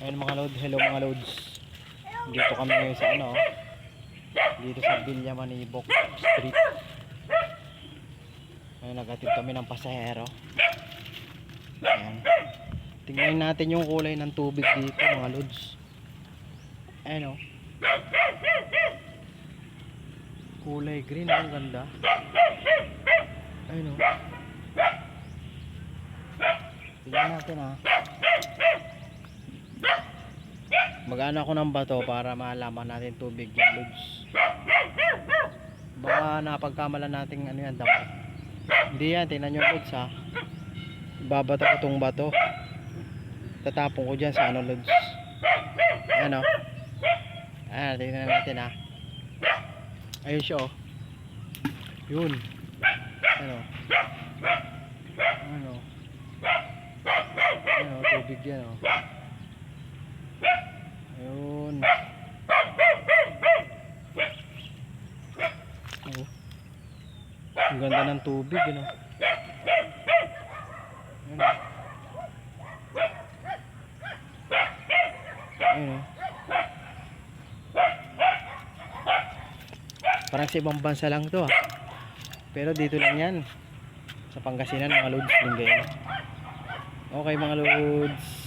Ayun mga lods, hello mga lods. Dito kami ngayon sa ano, dito sa Villa Manibok Street. Ayun, nagatid kami ng pasahero. Ayan. Tingnan natin yung kulay ng tubig dito mga lods. Ayun o. Kulay green, ang ganda. Ayun o. Tingnan natin ha. Mag-ano ako ng bato para malaman natin tubig yung lods. Baka napagkamalan natin ano yan, dapat. Hindi yan, tingnan yung lods ha. Babato ko itong bato. Tatapon ko dyan sa ano lods. Ayan o. Ayan, tingnan natin ha. Ayun siya o. Yun. Ayan o. Ayan o. Ayan o, tubig yan o. Ayun. Oh. Ang ganda ng tubig, ano? Ayun. Ayun. Parang sa ibang bansa lang to, ha? Pero dito lang yan. Sa Pangasinan, mga lods din ganyan. Okay mga lods.